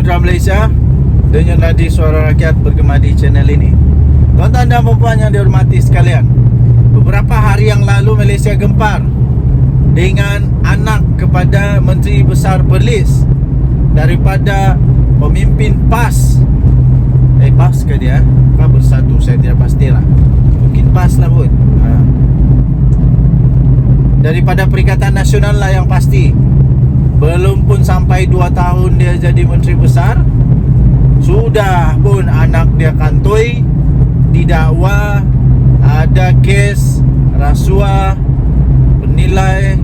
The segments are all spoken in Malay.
Putra Malaysia, denyut nadi suara rakyat bergema di channel ini. Tuan-tuan dan puan yang dihormati sekalian, beberapa hari yang lalu Malaysia gempar dengan anak kepada Menteri Besar Perlis daripada pemimpin PAS. PAS ke dia? Apa Bersatu? Saya tidak pastilah. Mungkin PAS lah pun. Daripada Perikatan Nasional lah yang pasti. Belum pun sampai 2 tahun dia jadi Menteri Besar, sudah pun anak dia kantoi, didakwa, ada kes rasuah bernilai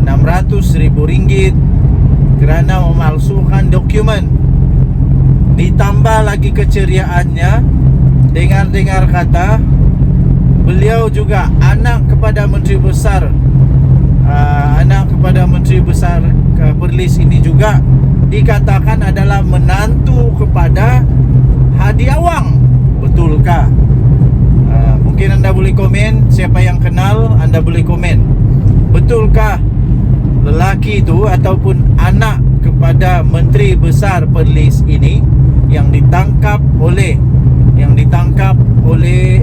RM600,000 kerana memalsukan dokumen. Ditambah lagi keceriaannya dengan dengar kata beliau juga anak kepada Menteri Besar Perlis ini juga dikatakan adalah menantu kepada Hadi Awang. Betulkah? Mungkin anda boleh komen, siapa yang kenal anda boleh komen. Betulkah lelaki itu ataupun anak kepada Menteri Besar Perlis ini yang ditangkap oleh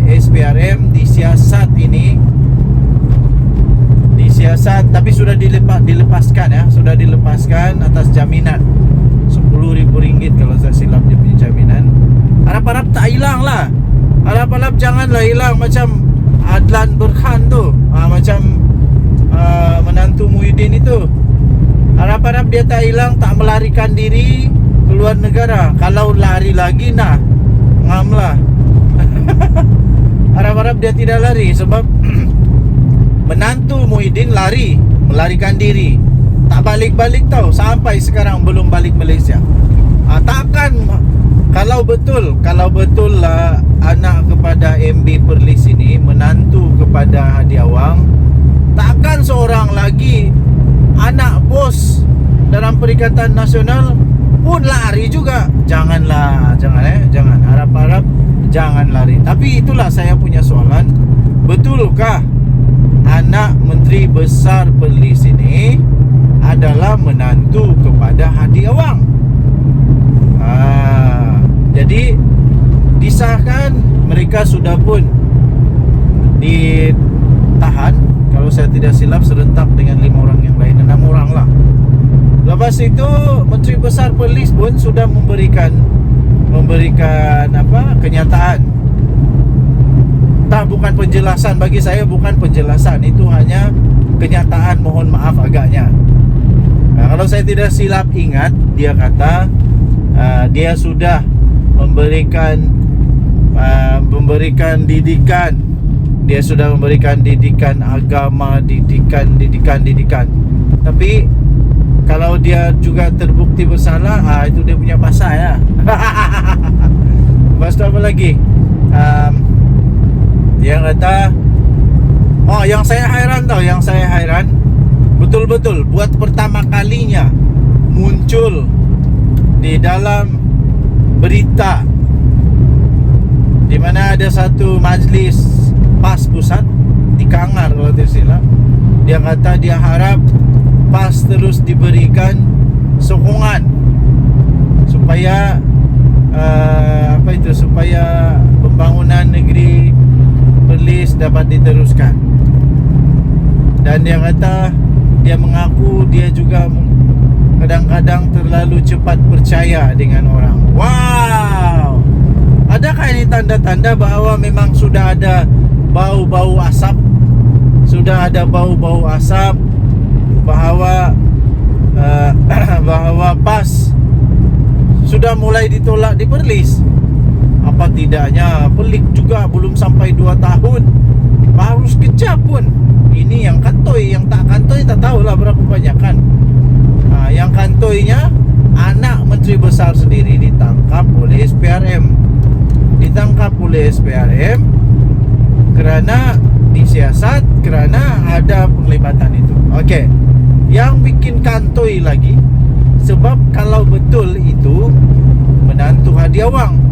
SPRM disiasat ini, tapi sudah dilepaskan ya, sudah dilepaskan atas jaminan RM10,000 kalau saya silap dia punya jaminan. Harap-harap tak hilang lah, harap-harap janganlah hilang macam Adlan Berhan tu, macam menantu Muhyiddin itu. Harap-harap dia tak hilang, tak melarikan diri ke luar negara. Kalau lari lagi nah ngam lah. Harap-harap dia tidak lari sebab menantu Muhyiddin melarikan diri, tak balik-balik tau, sampai sekarang belum balik Malaysia. Takkan kalau betul lah anak kepada MB Perlis ini menantu kepada Hadi Awang, takkan seorang lagi anak bos dalam Perikatan Nasional pun lari juga. Jangan harap-harap jangan lari. Tapi itulah saya punya soalan, betulkah anak Menteri Besar Perlis ini adalah menantu kepada Hadi Awang? Jadi disahkan mereka sudah pun ditahan, kalau saya tidak silap serentak dengan 5 orang yang lain, 6 orang lah. Lepas itu Menteri Besar Perlis pun sudah memberikan kenyataan. Bukan penjelasan, bagi saya bukan penjelasan, itu hanya kenyataan, mohon maaf agaknya. Kalau saya tidak silap ingat, dia kata dia sudah memberikan didikan. Dia sudah memberikan didikan agama, didikan. Tapi kalau dia juga terbukti bersalah, itu dia punya pasal ya. Lepas tu apa lagi? Dia kata, yang saya hairan betul-betul buat pertama kalinya muncul di dalam berita, di mana ada satu majlis PAS pusat di Kangar kalau tidak silap. Dia kata dia harap PAS terus diberikan sokongan supaya supaya pembangunan negeri Perlis dapat diteruskan. Dan dia kata dia mengaku dia juga kadang-kadang terlalu cepat percaya dengan orang. Wow, adakah ini tanda-tanda bahawa memang sudah ada bau-bau asap? Bahawa PAS sudah mulai ditolak di Perlis. Apa tidaknya pelik juga, belum sampai 2 tahun baru sekejap pun. Ini yang kantoi, yang tak kantoi tak tahulah berapa banyak kan. Yang kantoinya anak Menteri Besar sendiri ditangkap oleh SPRM kerana disiasat, kerana ada penglibatan itu. Okey, yang bikin kantoi lagi, sebab kalau betul itu menantu Hadi Awang,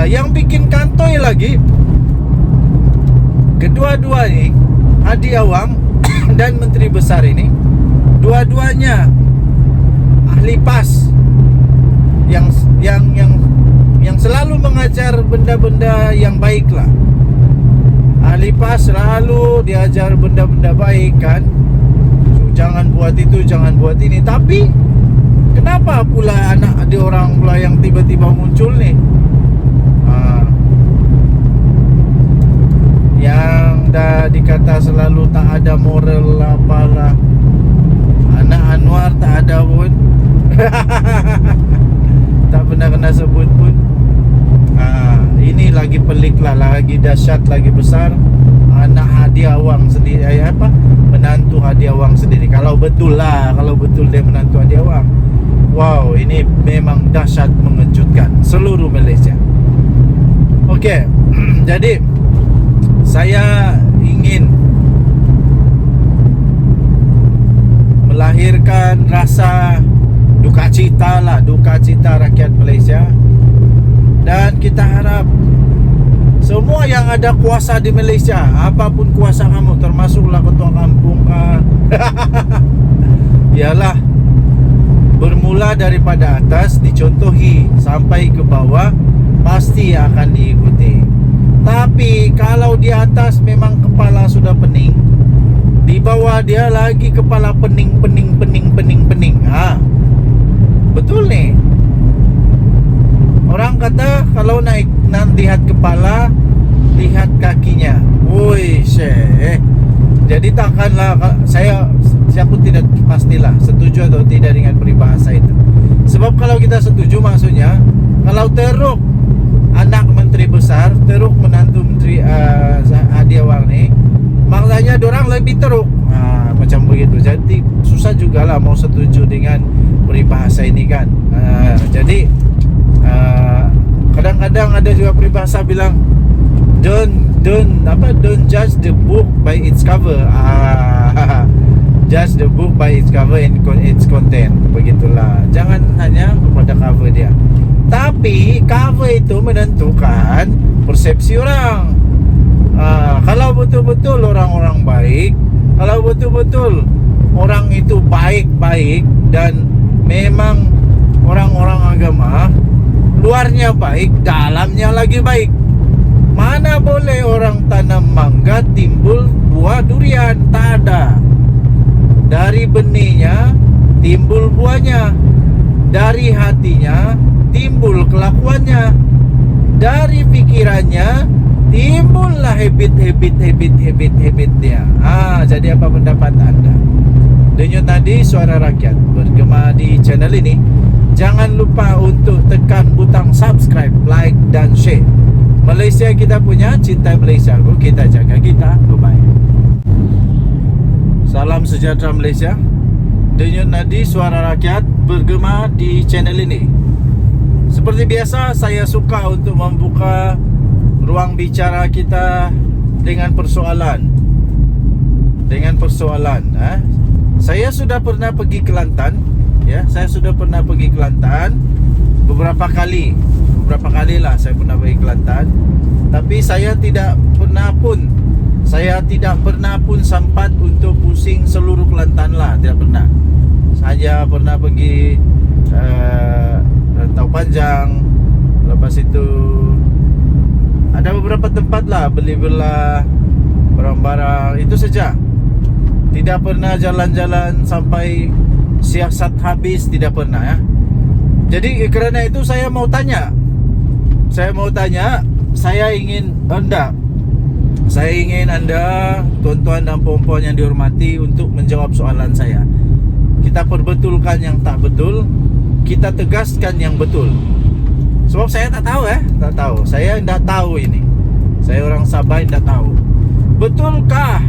yang bikin kantoi lagi, kedua-dua ni, Hadi Awang dan Menteri Besar ini, dua-duanya ahli PAS yang selalu mengajar benda-benda yang baik lah. Ahli PAS selalu diajar benda-benda baik kan. So, jangan buat itu, jangan buat ini. Tapi kenapa pula ada orang pula yang tiba-tiba muncul nih, yang dah dikata selalu tak ada moral apalah. Anak Anwar tak ada pun. Tak pernah kena sebut pun. Ini lagi pelik lah, lagi dahsyat, lagi besar. Anak Hadi Awang sendiri, menantu Hadi Awang sendiri. Kalau betul dia menantu Hadi Awang, wow, ini memang dahsyat, mengejutkan seluruh Malaysia. Okey, jadi saya ingin melahirkan rasa duka cita rakyat Malaysia. Dan kita harap semua yang ada kuasa di Malaysia, apapun kuasa kamu, termasuklah ketua kampung ialah bermula daripada atas, dicontohi sampai ke bawah, pasti akan diikuti. Tapi kalau di atas memang kepala sudah pening, di bawah dia lagi kepala pening. Betul nih. Orang kata kalau naik lihat kepala, lihat kakinya. Woi, jadi takkanlah saya pun tidak pastilah setuju atau tidak dengan peribahasa itu. Sebab kalau kita setuju, maksudnya kalau teruk anak menteri besar, teruk menantu menteri Hadi Awang ni, maknanya dorang lebih teruk. Macam begitu. Jadi susah jugalah mau setuju dengan peribahasa ini kan. Jadi kadang-kadang ada juga peribahasa bilang don't judge the book by its cover. Judge the book by its cover and its content. Begitulah. Jangan hanya kepada cover dia. Tapi cover itu menentukan persepsi orang. Kalau betul-betul orang-orang baik, kalau betul-betul orang itu baik-baik dan memang orang-orang agama, luarnya baik, dalamnya lagi baik. Mana boleh orang tanam mangga timbul buah durian? Tak ada. Dari benihnya timbul buahnya, dari hatinya timbul kelakuannya, dari pikirannya timbullah habit dia. Jadi apa pendapat anda? Denyut Nadi Suara Rakyat bergema di channel ini. Jangan lupa untuk tekan butang subscribe, like dan share. Malaysia kita punya, cinta Malaysia ku, kita jaga kita. Bye-bye. Salam sejahtera Malaysia. Denyut Nadi Suara Rakyat bergema di channel ini. Seperti biasa, saya suka untuk membuka ruang bicara kita dengan persoalan. Saya sudah pernah pergi Kelantan. Saya sudah pernah pergi Kelantan beberapa kali lah saya pernah pergi Kelantan. Tapi saya tidak pernah pun sempat untuk pusing seluruh Kelantan lah, tidak pernah. Saya pernah pergi Rantau Panjang. Lepas itu ada beberapa tempat lah, beli-beli barang-barang, itu saja. Tidak pernah jalan-jalan sampai siasat habis, tidak pernah ya. Jadi kerana itu saya ingin anda tuan-tuan dan puan-puan yang dihormati untuk menjawab soalan saya. Kita perbetulkan yang tak betul, kita tegaskan yang betul. Sebab saya tak tahu. Saya tidak tahu ini. Saya orang Sabah, tidak tahu. Betulkah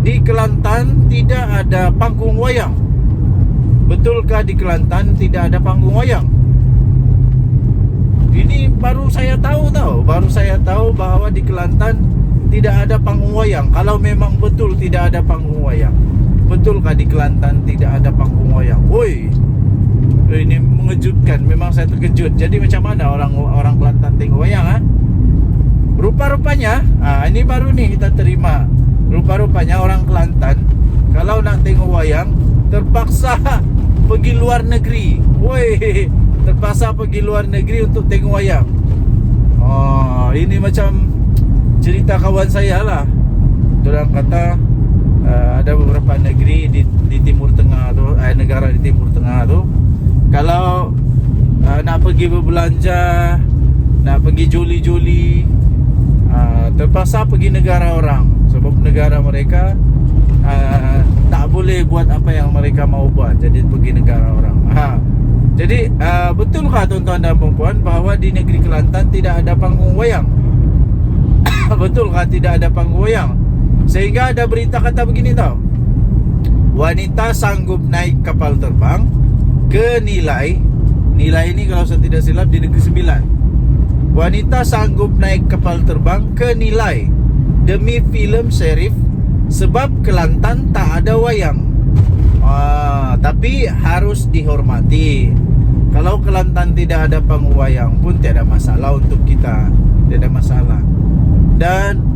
di Kelantan tidak ada panggung wayang? Betulkah di Kelantan tidak ada panggung wayang? Ini baru saya tahu bahwa di Kelantan tidak ada panggung wayang. Kalau memang betul tidak ada panggung wayang, betulkah di Kelantan tidak ada panggung wayang? Woi, ini mengejutkan. Memang saya terkejut. Jadi macam mana orang Kelantan tengok wayang? Rupa-rupanya, ini baru nih kita terima. Rupa-rupanya orang Kelantan kalau nak tengok wayang terpaksa pergi luar negeri. Woi, terpaksa pergi luar negeri untuk tengok wayang. Ini macam cerita kawan saya lah. Orang kata ada beberapa negeri di Timur Tengah tu, negara di Timur Tengah tu, kalau nak pergi berbelanja, nak pergi joli-joli, terpaksa pergi negara orang. Sebab negara mereka tak boleh buat apa yang mereka mau buat, jadi pergi negara orang. Jadi betulkah tuan-tuan dan puan bahawa di negeri Kelantan tidak ada panggung wayang? Betulkah tidak ada panggung wayang? Sehingga ada berita kata begini tau, wanita sanggup naik kapal terbang ke Nilai ini kalau saya tidak silap di Negeri Sembilan. Wanita sanggup naik kapal terbang ke Nilai demi filem Sherif sebab Kelantan tak ada wayang. Tapi harus dihormati. Kalau Kelantan tidak ada panggung wayang pun tiada masalah untuk kita, tiada masalah. Dan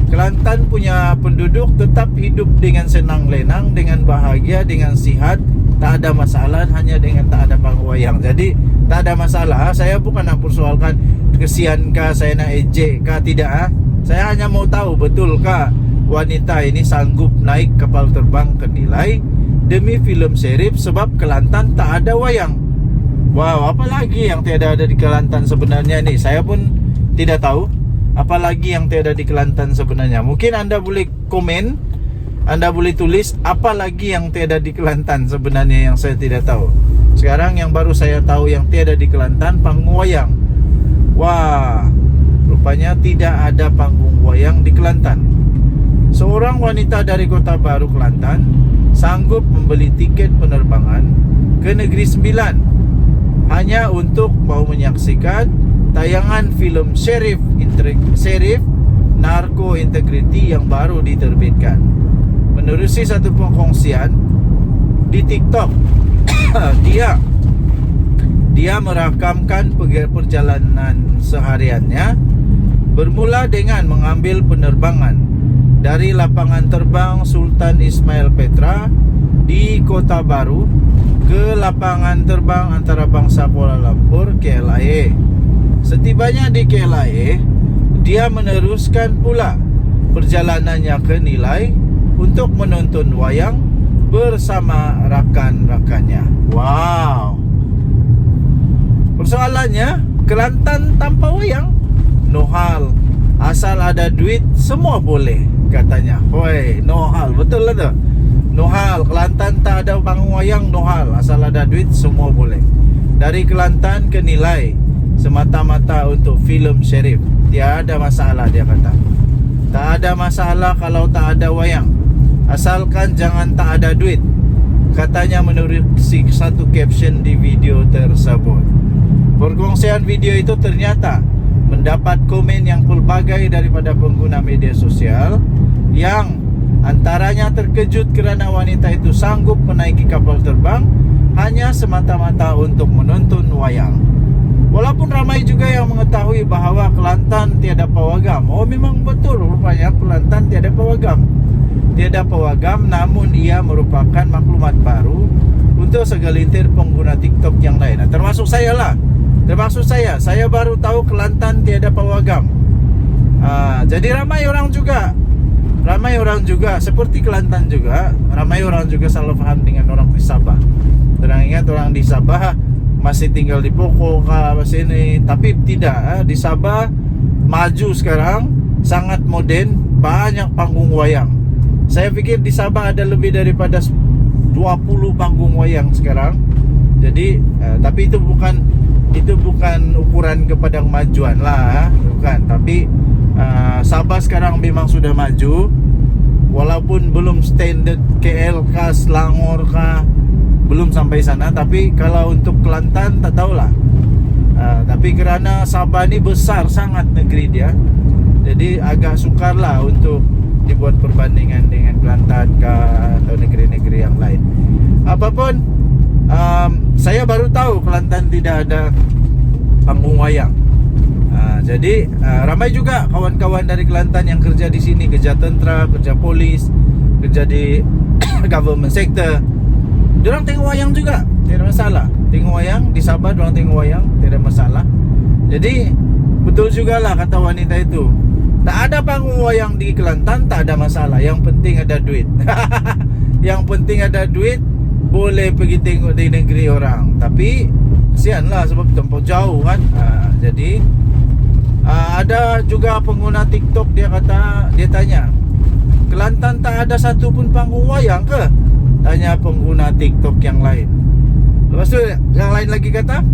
Kelantan punya penduduk tetap hidup dengan senang lenang, dengan bahagia, dengan sihat, tak ada masalah, hanya dengan tak ada panggung wayang. Jadi tak ada masalah. Saya bukan nak persoalkan kesiankah, saya nak ejek tidak. Saya hanya mau tahu betulkah wanita ini sanggup naik kapal terbang ke Nilai demi filem Sherif sebab Kelantan tak ada wayang. Wow, apa lagi yang tiada ada di Kelantan sebenarnya ni? Saya pun tidak tahu apa lagi yang tiada di Kelantan sebenarnya. Mungkin anda boleh komen, anda boleh tulis apa lagi yang tiada di Kelantan sebenarnya yang saya tidak tahu. Sekarang yang baru saya tahu yang tiada di Kelantan, panggung wayang. Wah, rupanya tidak ada panggung wayang di Kelantan. Seorang wanita dari Kota Baru, Kelantan sanggup membeli tiket penerbangan ke Negeri Sembilan hanya untuk mau menyaksikan tayangan filem Sherif Narco Integrity yang baru diterbitkan. Menerusi satu pengkongsian di TikTok, dia merakamkan perjalanan sehariannya bermula dengan mengambil penerbangan dari lapangan terbang Sultan Ismail Petra di Kota Baru ke lapangan terbang antarabangsa Kuala Lumpur KLIA. Setibanya di KLIA, dia meneruskan pula perjalanannya ke Nilai untuk menonton wayang bersama rakan-rakannya. Wow. Persoalannya, Kelantan tanpa wayang? No hal. Asal ada duit semua boleh, katanya. Hoi, no hal. Betul lah tu. No hal. Kelantan tak ada panggung wayang, no hal. Asal ada duit semua boleh. Dari Kelantan ke Nilai semata-mata untuk filem Sherif. Tiada masalah, dia kata. Tak ada masalah kalau tak ada wayang, asalkan jangan tak ada duit, katanya menurut satu caption di video tersebut. Perkongsian video itu ternyata mendapat komen yang pelbagai daripada pengguna media sosial, yang antaranya terkejut kerana wanita itu sanggup menaiki kapal terbang hanya semata-mata untuk menonton wayang. Walaupun ramai juga yang mengetahui bahawa Kelantan tiada pawagam. Oh, memang betul, rupanya Kelantan tiada pawagam. Tiada pawagam, namun ia merupakan maklumat baru untuk segelintir pengguna TikTok yang lain. Termasuk saya lah. Termasuk saya. Saya baru tahu Kelantan tiada pawagam. Jadi ramai orang juga seperti Kelantan juga, ramai orang juga salah faham dengan orang di Sabah. Terang ingat orang di Sabah masih tinggal di pokok sini, tapi tidak. Di Sabah maju sekarang, sangat modern, banyak panggung wayang. Saya pikir di Sabah ada lebih daripada 20 panggung wayang sekarang. Jadi tapi itu bukan ukuran kepada kemajuan lah, bukan. Tapi Sabah sekarang memang sudah maju, walaupun belum standard KL kah, Selangor kah, belum sampai sana. Tapi kalau untuk Kelantan tak tahulah. Tapi kerana Sabah ni besar sangat negeri dia, jadi agak sukar lah untuk dibuat perbandingan dengan Kelantan atau negeri-negeri yang lain. Apapun, saya baru tahu Kelantan tidak ada panggung wayang. Jadi ramai juga kawan-kawan dari Kelantan yang kerja di sini, kerja tentera, kerja polis, kerja di government sector. Diorang tengok wayang juga, tidak masalah. Tengok wayang di Sabah, diorang tengok wayang, tidak masalah. Jadi betul jugalah kata wanita itu, tak ada panggung wayang di Kelantan, tak ada masalah. Yang penting ada duit. Yang penting ada duit, boleh pergi tengok di negeri orang. Tapi kesianlah sebab tempat jauh kan. Jadi ada juga pengguna TikTok, dia tanya, Kelantan tak ada satu pun panggung wayang ke? Tanya pengguna TikTok yang lain. Lepas tu yang lain lagi kata,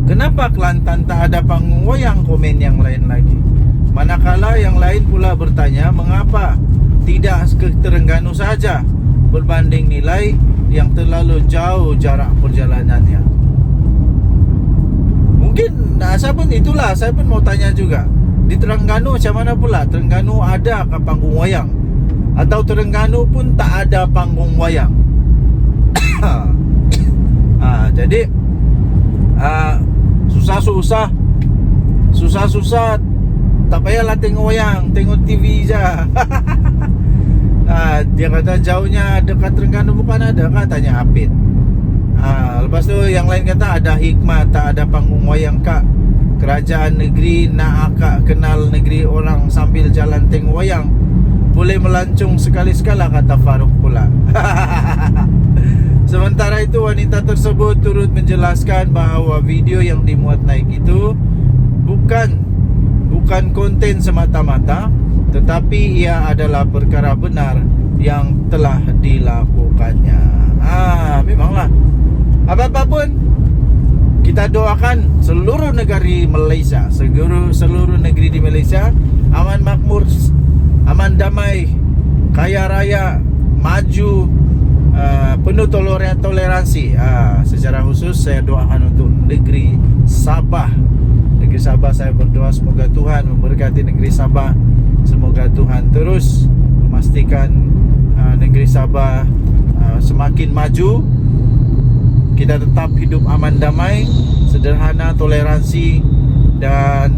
kenapa Kelantan tak ada panggung wayang? Komen yang lain lagi. Manakala yang lain pula bertanya, mengapa tidak ke Terengganu saja, berbanding nilai yang terlalu jauh jarak perjalanannya. Mungkin saya pun mau tanya juga, di Terengganu macam mana pula? Terengganu ada ke panggung wayang? Atau Terengganu pun tak ada panggung wayang? Jadi susah-susah tak payahlah tengok wayang, tengok TV je. Dia kata jauhnya dekat Terengganu bukan ada kah? Tanya Apit. Lepas tu yang lain kata ada hikmah tak ada panggung wayang kak. Kerajaan negeri nak akak kenal negeri orang sambil jalan tengok wayang. Boleh melancung sekali-sekala, kata Farouk pula. Sementara itu wanita tersebut turut menjelaskan bahawa video yang dimuat naik itu bukan konten semata-mata, tetapi ia adalah perkara benar yang telah dilakukannya. Memanglah, apa-apa pun kita doakan seluruh negeri Malaysia, seluruh negeri di Malaysia aman makmur, aman damai, kaya raya, maju, penuh toleransi. Secara khusus saya doakan untuk negeri Sabah. Negeri Sabah saya berdoa semoga Tuhan memberkati negeri Sabah. Semoga Tuhan terus memastikan negeri Sabah semakin maju. Kita tetap hidup aman damai, sederhana, toleransi, dan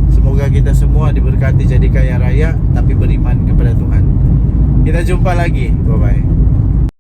semoga kita semua diberkati jadi kaya raya tapi beriman kepada Tuhan. Kita jumpa lagi. Bye bye.